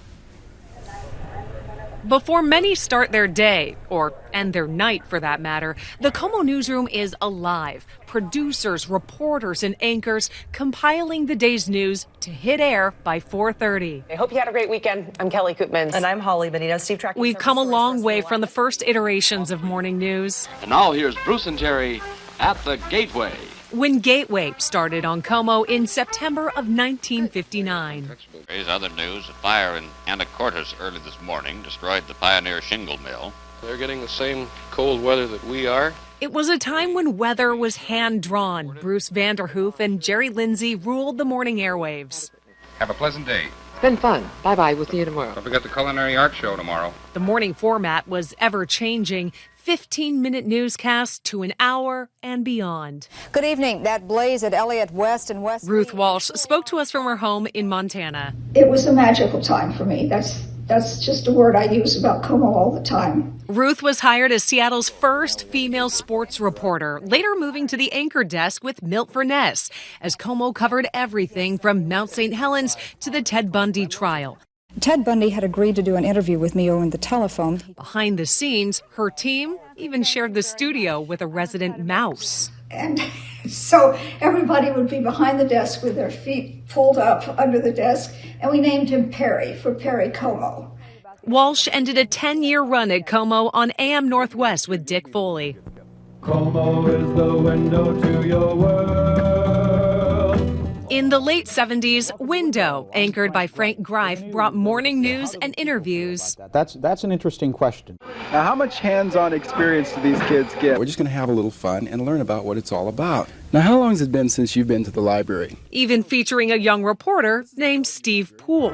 Before many start their day, or end their night for that matter, the KOMO Newsroom is alive. Producers, reporters, and anchors compiling the day's news to hit air by 4:30. I hope you had a great weekend. I'm Kelly Koopmans. And I'm Holly Benito. Steve Tracking. We've come a long way from the first iterations of morning news. And now here's Bruce and Jerry at the Gateway. When Gateway started on KOMO in September of 1959. Other news, a fire in Anacortes early this morning destroyed the Pioneer Shingle Mill. They're getting the same cold weather that we are. It was a time when weather was hand-drawn. Bruce Vanderhoof and Jerry Lindsay ruled the morning airwaves. Have a pleasant day. It's been fun. Bye-bye. We'll see you tomorrow. Don't forget the culinary art show tomorrow. The morning format was ever-changing. 15-minute newscasts to an hour and beyond. Good evening. That blaze at Elliott West and West. Ruth Walsh spoke to us from her home in Montana. It was a magical time for me. That's just a word I use about KOMO all the time. Ruth was hired as Seattle's first female sports reporter, later moving to the anchor desk with Milt Furness, as KOMO covered everything from Mount St. Helens to the Ted Bundy trial. Ted Bundy had agreed to do an interview with me over the telephone. Behind the scenes, her team even shared the studio with a resident mouse. And so everybody would be behind the desk with their feet pulled up under the desk, and we named him Perry for Perry KOMO. Walsh ended a 10-year run at KOMO on AM Northwest with Dick Foley. KOMO is the window to your world. In the late 70s, Window, anchored by Frank Greif, brought morning news and interviews. That's an interesting question. Now, how much hands-on experience do these kids get? We're just going to have a little fun and learn about what it's all about. Now, how long has it been since you've been to the library? Even featuring a young reporter named Steve Poole.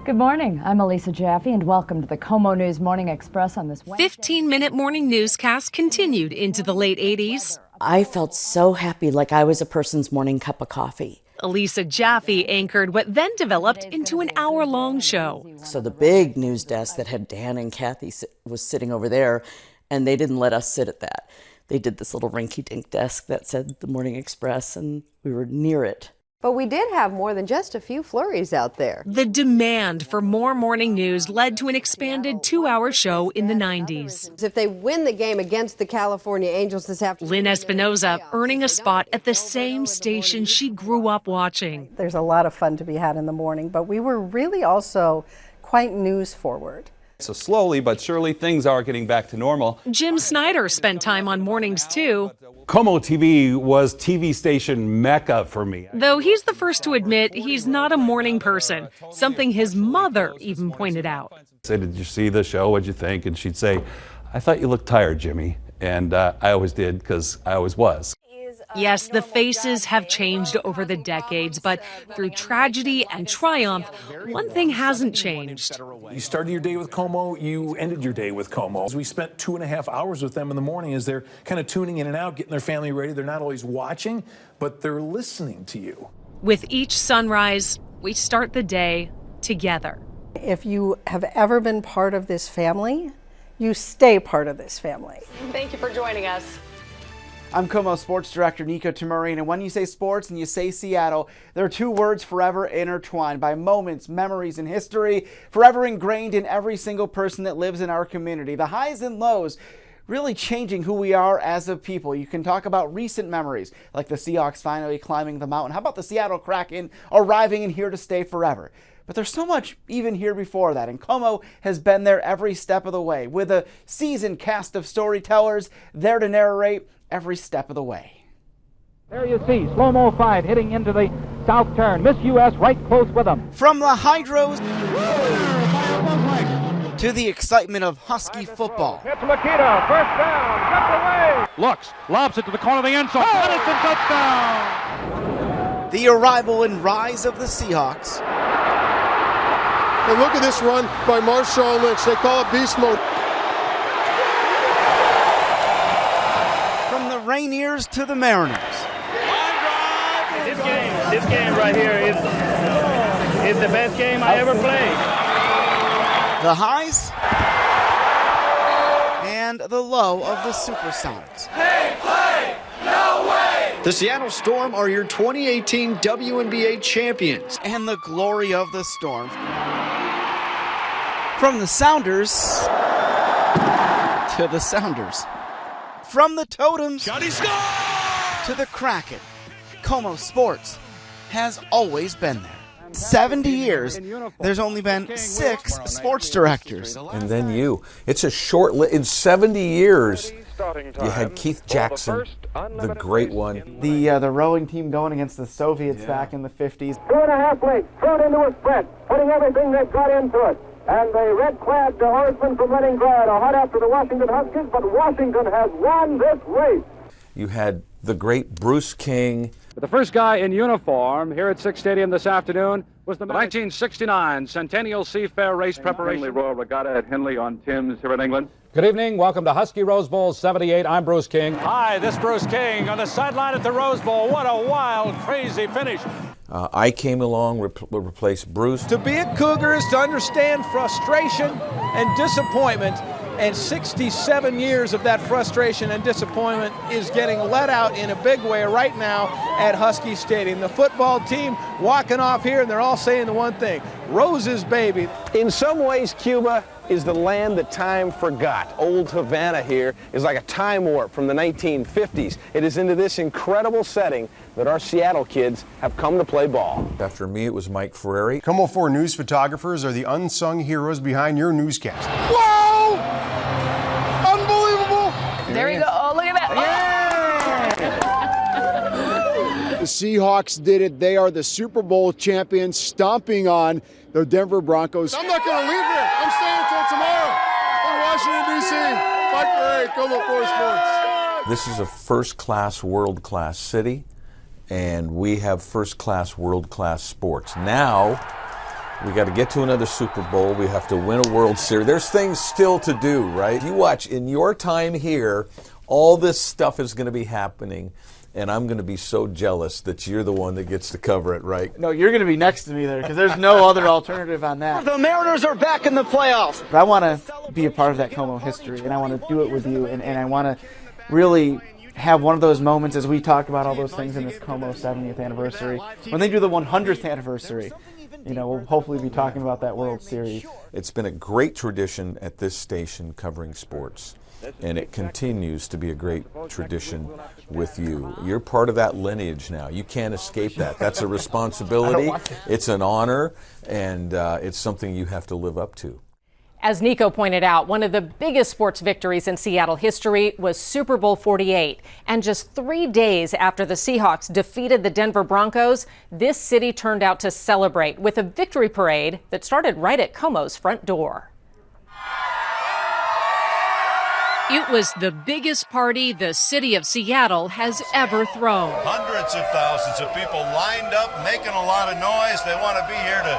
Good morning. I'm Elisa Jaffe, and welcome to the KOMO News Morning Express on this Wednesday. 15-minute morning newscast continued into the late 80s. I felt so happy, like I was a person's morning cup of coffee. Elisa Jaffe anchored what then developed into an hour-long show. So the big news desk that had Dan and Kathy was sitting over there, and they didn't let us sit at that. They did this little rinky-dink desk that said the Morning Express, and we were near it. But we did have more than just a few flurries out there. The demand for more morning news led to an expanded 2-hour show in the 90s. If they win the game against the California Angels this afternoon. Lynn Espinoza earning a spot at the same station she grew up watching. There's a lot of fun to be had in the morning, but we were really also quite news forward. So slowly but surely things are getting back to normal. Jim Snyder spent time on mornings too. KOMO TV was TV station mecca for me. Though he's the first to admit he's not a morning person, something his mother even pointed out. I said, "Did you see the show? What'd you think?" And she'd say, "I thought you looked tired, Jimmy." And I always did, because I always was. Yes, the faces have changed over the decades, but through tragedy and triumph, one thing hasn't changed. You started your day with KOMO, you ended your day with KOMO. We spent 2.5 hours with them in the morning as they're kind of tuning in and out, getting their family ready. They're not always watching, but they're listening to you. With each sunrise, we start the day together. If you have ever been part of this family, you stay part of this family. Thank you for joining us. I'm KOMO Sports Director Nico Tamarine, and when you say sports and you say Seattle, there are two words forever intertwined by moments, memories, and history, forever ingrained in every single person that lives in our community. The highs and lows really changing who we are as a people. You can talk about recent memories, like the Seahawks finally climbing the mountain. How about the Seattle Kraken arriving and here to stay forever? But there's so much even here before that, and KOMO has been there every step of the way, with a seasoned cast of storytellers there to narrate every step of the way. There you see, slow-mo fight hitting into the south turn. Miss U.S. right close with them. From the hydros to the excitement of Husky football. It's Makita, first down, kept away. Looks, lobs it to the corner of the end zone. Madison touchdown. The arrival and rise of the Seahawks. And look at this run by Marshawn Lynch. They call it beast mode. From the Rainiers to the Mariners. This game right here is the best game I ever played. The highs and the low of the Supersonics. Hey, play! No way! The Seattle Storm are your 2018 WNBA champions. And the glory of the Storm. From the Sounders to the Sounders. From the Totems to the Kraken. KOMO Sports has always been there. 70 years, there's only been 6 sports directors. And then you. It's a short in 70 years, you had Keith Jackson, the great one. The rowing team going against the Soviets back in the 50s. 2.5 lengths, thrown into a sprint, putting everything they've got into it. And the red-clad horsemen from Leningrad are hot after the Washington Huskies, but Washington has won this race. You had the great Bruce King. The first guy in uniform here at Sick Stadium this afternoon was the 1969 Centennial Seafair Race Preparation. Henley Royal Regatta at Henley on Thames here in England. Good evening. Welcome to Husky Rose Bowl 78. I'm Bruce King. Hi, this is Bruce King on the sideline at the Rose Bowl. What a wild, crazy finish. I came along, replaced Bruce. To be a Cougar is to understand frustration and disappointment, and 67 years of that frustration and disappointment is getting let out in a big way right now at Husky Stadium. The football team walking off here, and they're all saying the one thing, Rose's baby. In some ways, Cuba is the land that time forgot. Old Havana here is like a time warp from the 1950s. It is into this incredible setting that our Seattle kids have come to play ball. After me, it was Mike Ferreri. KOMO 4 news photographers are the unsung heroes behind your newscast. Whoa! Unbelievable! There you go. Oh, look at that. Yeah! The Seahawks did it. They are the Super Bowl champions, stomping on the Denver Broncos. I'm not going to leave here. I'm staying until tomorrow in Washington, D.C. Mike Ferreri, KOMO 4 Sports. This is a first-class, world-class city, and we have first-class, world-class sports. Now, we got to get to another Super Bowl. We have to win a World Series. There's things still to do, right? You watch, in your time here, all this stuff is going to be happening, and I'm going to be so jealous that you're the one that gets to cover it, right? No, you're going to be next to me there, because there's no other alternative on that. The Mariners are back in the playoffs. But I want to be a part of that KOMO history, and I want to do it with you, and I want to really have one of those moments, as we talked about all those things in this KOMO 70th anniversary. When they do the 100th anniversary, you know, we'll hopefully be talking about that World Series. It's been a great tradition at this station covering sports, and it continues to be a great tradition with you. You're part of that lineage now. You can't escape that. That's a responsibility. It's an honor, and it's something you have to live up to. As Nico pointed out, one of the biggest sports victories in Seattle history was Super Bowl 48. And just 3 days after the Seahawks defeated the Denver Broncos, this city turned out to celebrate with a victory parade that started right at KOMO's front door. It was the biggest party the city of Seattle has ever thrown. Hundreds of thousands of people lined up, making a lot of noise. They want to be here to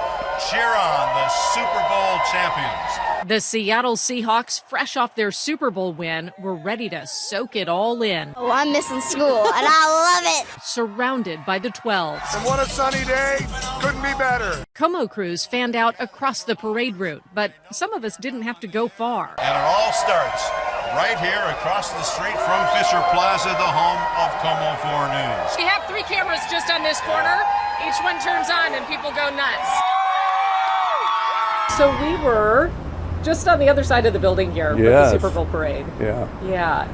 cheer on the Super Bowl champions. The Seattle Seahawks, fresh off their Super Bowl win, were ready to soak it all in. Oh, I'm missing school, and I love it. Surrounded by the 12s. And what a sunny day. Couldn't be better. KOMO crews fanned out across the parade route, but some of us didn't have to go far. And it all starts right here across the street from Fisher Plaza, the home of KOMO 4 News. We have 3 cameras just on this corner. Each one turns on and people go nuts. So we were just on the other side of the building here for the Super Bowl parade. Yeah.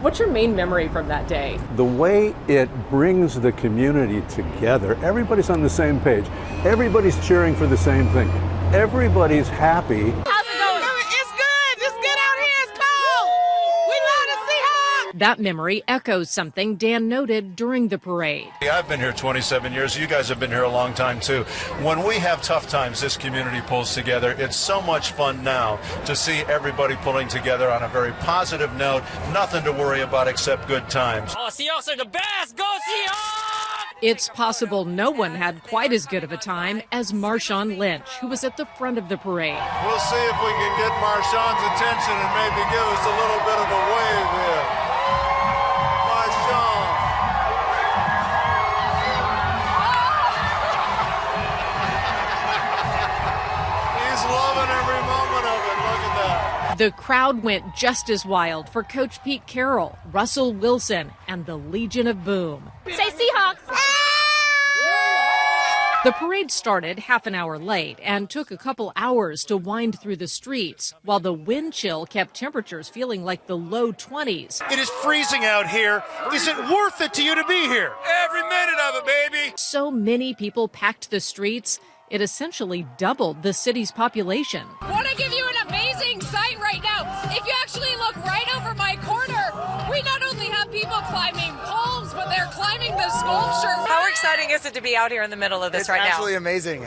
What's your main memory from that day? The way it brings the community together. Everybody's on the same page. Everybody's cheering for the same thing. Everybody's happy. How's it going? It's good. It's good out here. It's cold. We love the Seahawks. That memory echoes something Dan noted during the parade. I've been here 27 years. You guys have been here a long time, too. When we have tough times, this community pulls together. It's so much fun now to see everybody pulling together on a very positive note. Nothing to worry about except good times. Oh, Seahawks are the best! Go Seahawks! It's possible no one had quite as good of a time as Marshawn Lynch, who was at the front of the parade. We'll see if we can get Marshawn's attention and maybe give us a little bit of a wave here. Marshawn. He's loving every moment of it. Look at that. The crowd went just as wild for Coach Pete Carroll, Russell Wilson, and the Legion of Boom. Say Seahawks! The parade started half an hour late and took a couple hours to wind through the streets, while the wind chill kept temperatures feeling like the low 20s. It is freezing out here. Is it worth it to you to be here? Every minute of it, baby. So many people packed the streets, it essentially doubled the city's population. I want to give you an amazing sight right now. If you actually look right over my corner, we not only have people climbing poles, but they're climbing the sculpture. How exciting is it to be out here in the middle of this right now? It's absolutely amazing.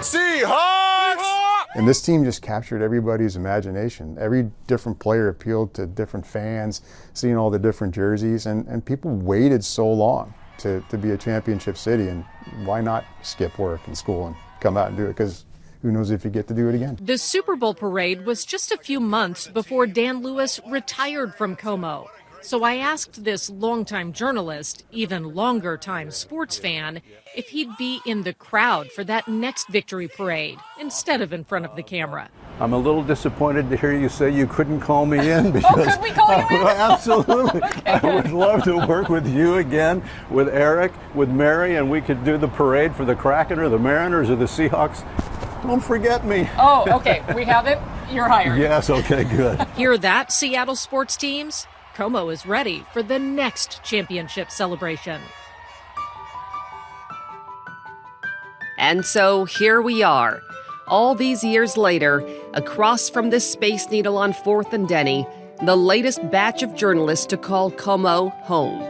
Seahawks! And this team just captured everybody's imagination. Every different player appealed to different fans, seeing all the different jerseys, and people waited so long to be a championship city, and why not skip work and school and come out and do it, because who knows if you get to do it again. The Super Bowl parade was just a few months before Dan Lewis retired from KOMO. So I asked this longtime journalist, even longer time sports fan, if he'd be in the crowd for that next victory parade instead of in front of the camera. I'm a little disappointed to hear you say you couldn't call me in because could we call you in? Absolutely. Okay, I would love to work with you again, with Eric, with Mary, and we could do the parade for the Kraken or the Mariners or the Seahawks. Don't forget me. Oh, okay. We have it. You're hired. Yes, okay, good. Hear that, Seattle sports teams? KOMO is ready for the next championship celebration. And so here we are, all these years later, across from the Space Needle on 4th and Denny, the latest batch of journalists to call KOMO home.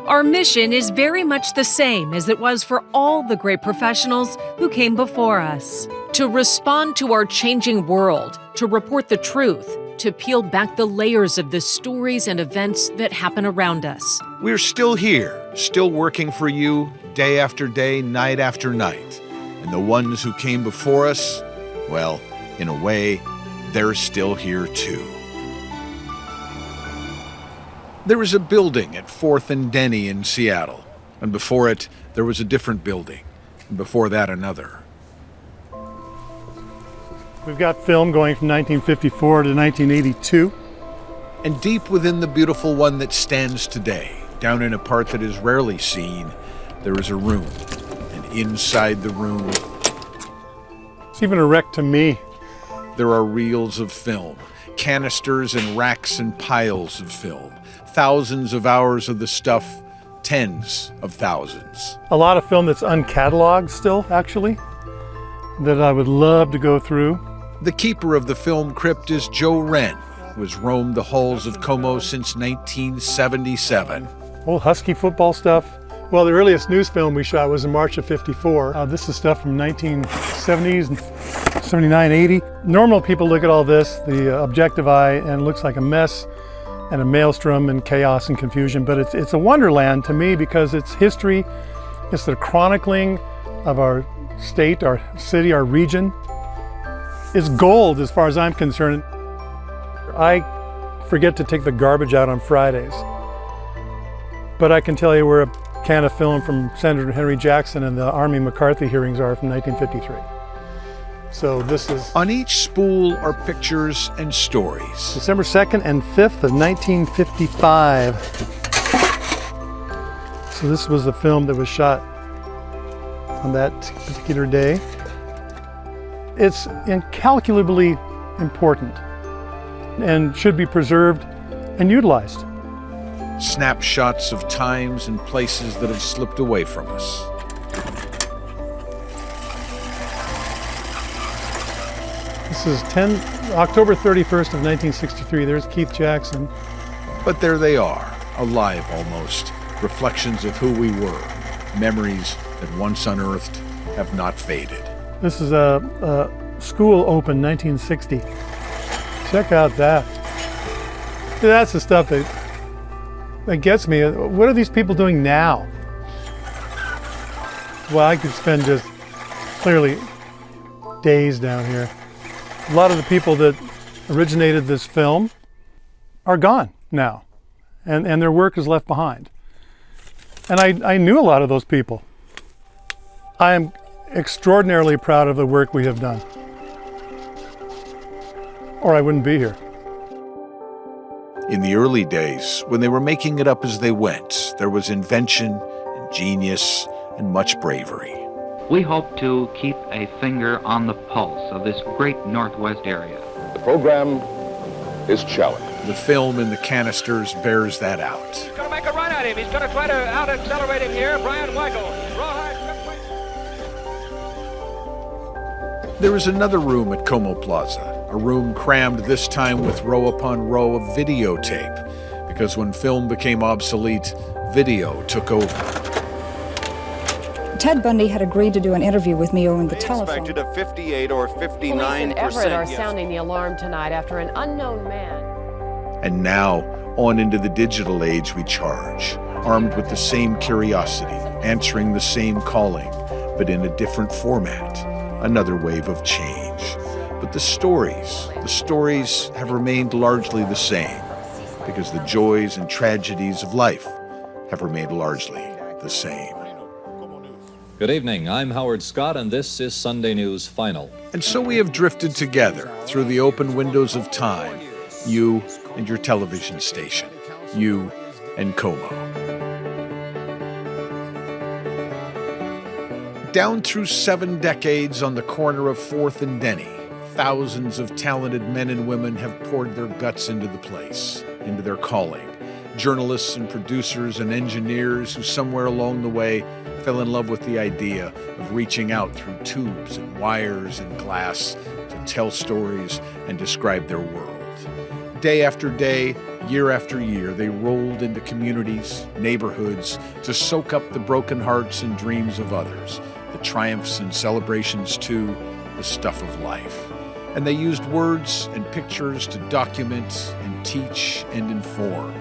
Our mission is very much the same as it was for all the great professionals who came before us. To respond to our changing world, to report the truth, to peel back the layers of the stories and events that happen around us. We're still here, still working for you day after day, night after night. And the ones who came before us, well, in a way, they're still here too. There was a building at 4th and Denny in Seattle, and before it, there was a different building, and before that, another. We've got film going from 1954 to 1982. And deep within the beautiful one that stands today, down in a part that is rarely seen, there is a room. And inside the room, it's even a wreck to me. There are reels of film, canisters and racks and piles of film, thousands of hours of the stuff, tens of thousands. A lot of film that's uncatalogued still, actually, that I would love to go through. The keeper of the Film Crypt is Joe Wren, who has roamed the halls of KOMO since 1977. Old Husky football stuff. Well, the earliest news film we shot was in March of '54. This is stuff from 1970s and 79, 80. Normal people look at all this, the objective eye, and it looks like a mess. and a maelstrom and chaos and confusion, but it's a wonderland to me because it's history, it's the chronicling of our state, our city, our region. It's gold as far as I'm concerned. I forget to take the garbage out on Fridays, but I can tell you where a can of film from Senator Henry Jackson and the Army McCarthy hearings are from 1953. So this is... On each spool are pictures and stories. December 2nd and 5th of 1955. So this was the film that was shot on that particular day. It's incalculably important and should be preserved and utilized. Snapshots of times and places that have slipped away from us. This is October 31st of 1963. There's Keith Jackson. But there they are, alive almost. Reflections of who we were. Memories that once unearthed have not faded. This is a school open 1960. Check out that. That's the stuff that gets me. What are these people doing now? Well, I could spend just clearly days down here. A lot of the people that originated this film are gone now, and their work is left behind. And I knew a lot of those people. I am extraordinarily proud of the work we have done, or I wouldn't be here. In the early days, when they were making it up as they went, there was invention and genius and much bravery. We hope to keep a finger on the pulse of this great Northwest area. The program is challenged. The film in the canisters bears that out. He's going to make a run at him. He's going to try to out-accelerate him here. Brian Weigel. There is another room at KOMO Plaza, a room crammed this time with row upon row of videotape, because when film became obsolete, video took over. Ted Bundy had agreed to do an interview with me over the telephone. Expected a 58 or 59%. Police in Everett are sounding the alarm tonight after an unknown man. And now, on into the digital age we charge, armed with the same curiosity, answering the same calling, but in a different format, another wave of change. But the stories have remained largely the same, because the joys and tragedies of life have remained largely the same. Good evening, I'm Howard Scott, and this is Sunday News Final. And so we have drifted together through the open windows of time, you and your television station, you and KOMO. Down through 7 decades on the corner of 4th and Denny, thousands of talented men and women have poured their guts into the place, into their calling. Journalists and producers and engineers who somewhere along the way fell in love with the idea of reaching out through tubes and wires and glass to tell stories and describe their world. Day after day, year after year, they rolled into communities, neighborhoods, to soak up the broken hearts and dreams of others, the triumphs and celebrations too, the stuff of life. And they used words and pictures to document and teach and inform,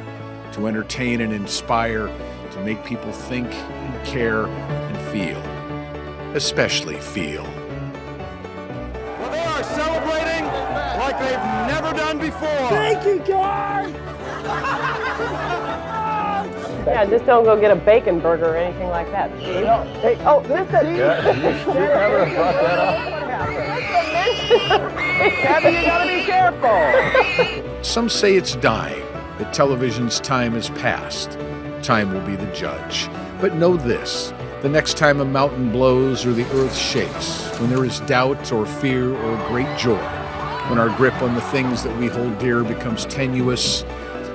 to entertain and inspire, to make people think and care and feel, especially feel. Well, they are celebrating like they've never done before. Thank you, guys! Yeah, just don't go get a bacon burger or anything like that, Steve. No. Hey, oh, missed it. Yeah, you never brought that up. Gabby, you gotta be careful. Some say it's dying, that television's time is past. Time will be the judge. But know this, the next time a mountain blows or the earth shakes, when there is doubt or fear or great joy, when our grip on the things that we hold dear becomes tenuous,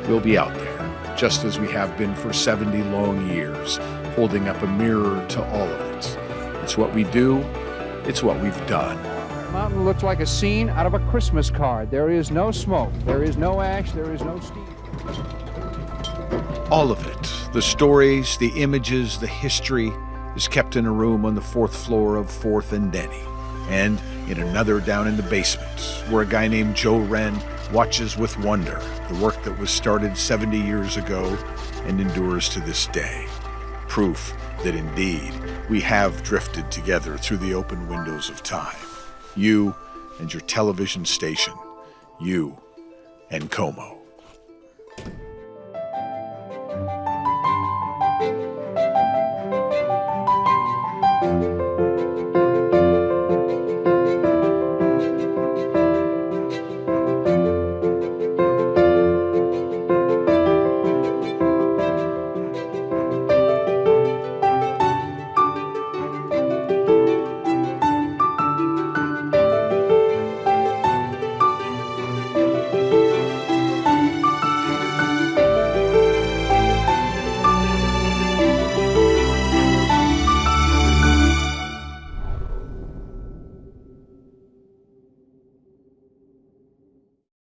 we'll be out there, just as we have been for 70 long years, holding up a mirror to all of it. It's what we do, it's what we've done. The mountain looks like a scene out of a Christmas card. There is no smoke, there is no ash, there is no steam. All of it, the stories, the images, the history, is kept in a room on the 4th floor of 4th and Denny. and in another down in the basement, where a guy named Joe Wren watches with wonder the work that was started 70 years ago and endures to this day. Proof that indeed we have drifted together through the open windows of time. You and your television station. You and KOMO.